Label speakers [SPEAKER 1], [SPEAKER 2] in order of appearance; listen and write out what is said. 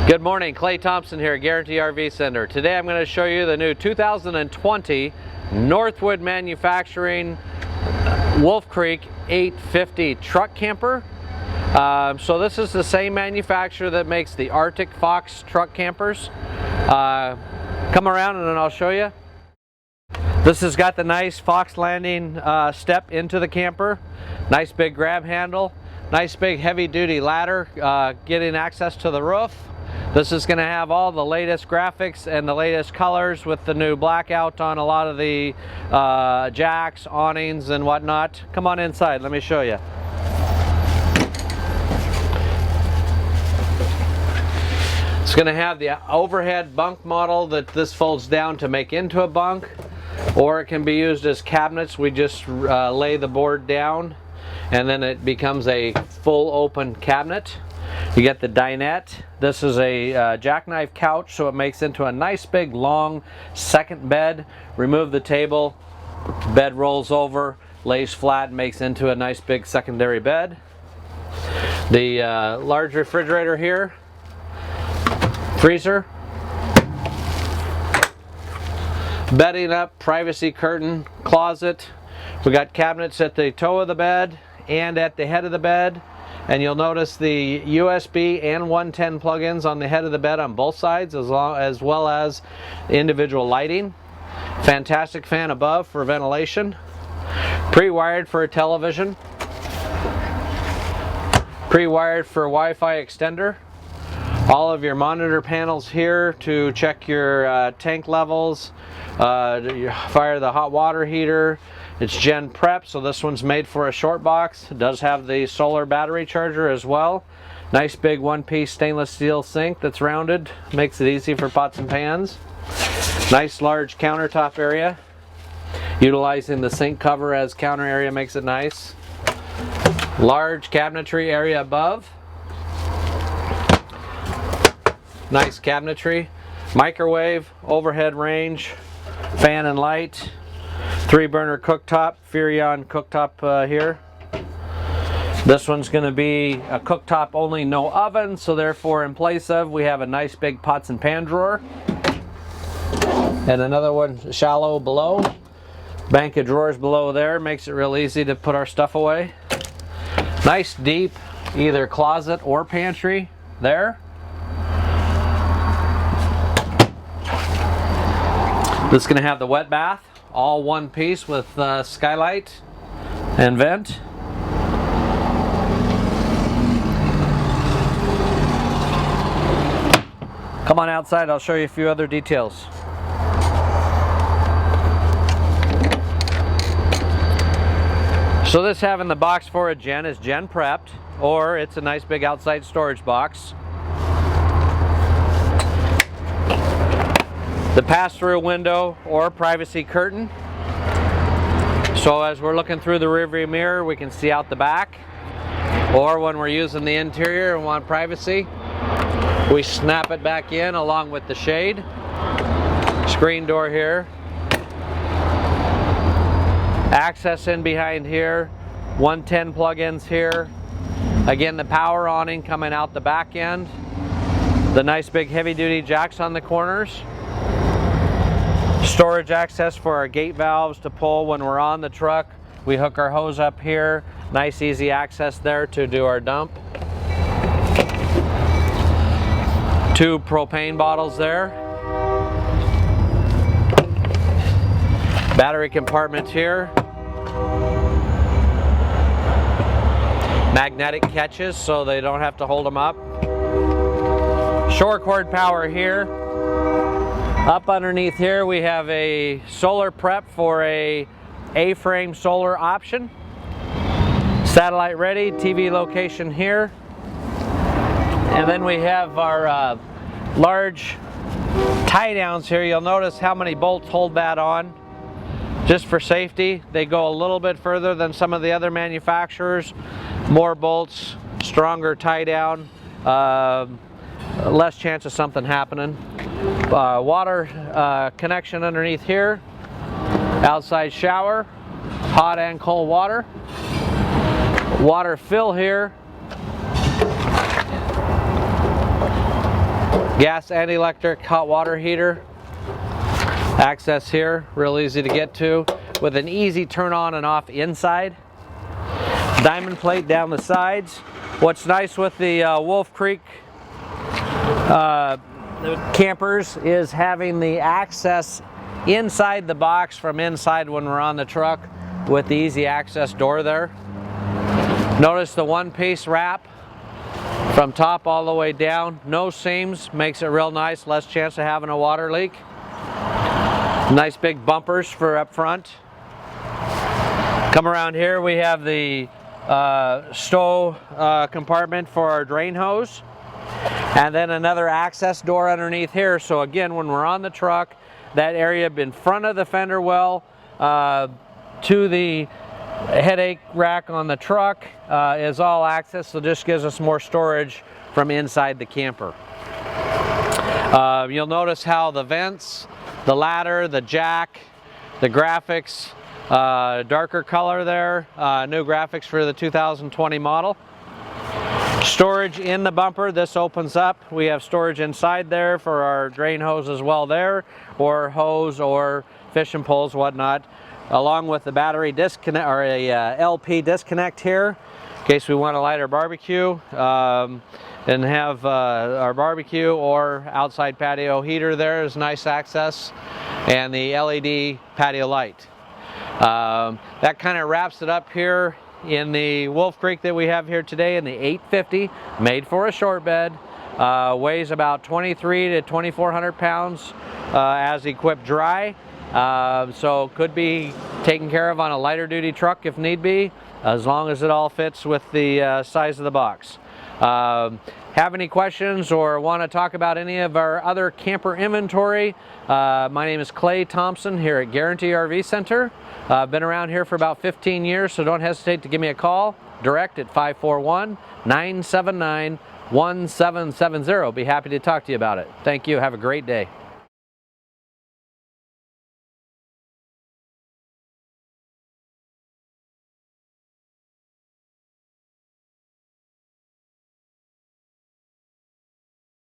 [SPEAKER 1] Good morning, Clay Thompson here at Guaranty RV Center. Today I'm going to show you the new 2020 Northwood Manufacturing Wolf Creek 850 truck camper. So this is the same manufacturer that makes the Arctic Fox truck campers. Come around and then I'll show you. This has got the nice Fox landing step into the camper. Nice big grab handle. Nice big heavy duty ladder getting access to the roof. This is going to have all the latest graphics and the latest colors with the new blackout on a lot of the jacks, awnings, and whatnot. Come on inside, let me show you. It's going to have the overhead bunk model that this folds down to make into a bunk, or it can be used as cabinets. We just lay the board down and then it becomes a full open cabinet. You get the dinette. This is a jackknife couch, so it makes into a nice big long second bed. Remove the table, bed rolls over, lays flat, makes into a nice big secondary bed. The large refrigerator here, freezer, bedding up, privacy curtain, closet. We got cabinets at the toe of the bed and at the head of the bed. And you'll notice the USB and 110 plug-ins on the head of the bed on both sides, as well as individual lighting. Fantastic fan above for ventilation. Pre-wired for a television. Pre-wired for a Wi-Fi extender. All of your monitor panels here to check your tank levels. Fire the hot water heater. It's Gen Prep, so this one's made for a short box. It does have the solar battery charger as well. Nice big one-piece stainless steel sink that's rounded. Makes it easy for pots and pans. Nice large countertop area. Utilizing the sink cover as counter area makes it nice. Large cabinetry area above. Nice cabinetry. Microwave, overhead range, fan and light. 3-burner cooktop, Furrion cooktop here. This one's going to be a cooktop only, no oven, so therefore in place of we have a nice big pots and pan drawer. And another one shallow below. Bank of drawers below there, makes it real easy to put our stuff away. Nice deep either closet or pantry there. This is going to have the wet bath. All one piece with skylight and vent. Come on outside, I'll show you a few other details. So this having the box for a Gen is Gen prepped, or it's a nice big outside storage box. The pass-through window or privacy curtain. So as we're looking through the rearview mirror, we can see out the back. Or when we're using the interior and want privacy, we snap it back in along with the shade. Screen door here. Access in behind here. 110 plug-ins here. Again, the power awning coming out the back end. The nice big heavy-duty jacks on the corners. Storage access for our gate valves to pull when we're on the truck. We hook our hose up here. Nice easy access there to do our dump. 2 propane bottles there. Battery compartment here. Magnetic catches so they don't have to hold them up. Shore cord power here. Up underneath here we have a solar prep for a A-frame solar option. Satellite ready, TV location here. And then we have our large tie downs here. You'll notice how many bolts hold that on. Just for safety, they go a little bit further than some of the other manufacturers. More bolts, stronger tie down, less chance of something happening. Water connection underneath here. Outside shower, hot and cold water. Water fill here. Gas and electric hot water heater. Access here, real easy to get to, with an easy turn on and off inside. Diamond plate down the sides. What's nice with the Wolf Creek campers is having the access inside the box from inside when we're on the truck with the easy access door there. Notice the one-piece wrap from top all the way down. No seams, makes it real nice, less chance of having a water leak. Nice big bumpers for up front. Come around here, we have the stow compartment for our drain hose, and then another access door underneath here. So again, when we're on the truck, that area in front of the fender well to the headache rack on the truck is all access, so this gives us more storage from inside the camper. You'll notice how the vents, the ladder, the jack, the graphics, darker color there, new graphics for the 2020 model. Storage in the bumper, this opens up. We have storage inside there for our drain hose as well there, or hose or fishing poles, whatnot, along with the battery disconnect, or a LP disconnect here, in case we want to light our barbecue and have our barbecue or outside patio heater. There is nice access, and the LED patio light. That kind of wraps it up here in the Wolf Creek that we have here today in the 850, made for a short bed. Weighs about 23 to 2,400 pounds as equipped dry. So could be taken care of on a lighter duty truck if need be, as long as it all fits with the size of the box. Have any questions or want to talk about any of our other camper inventory? My name is Clay Thompson here at Guaranty RV Center. I've been around here for about 15 years, so don't hesitate to give me a call direct at 541-979-1770. Be happy to talk to you about it. Thank you. Have a great day.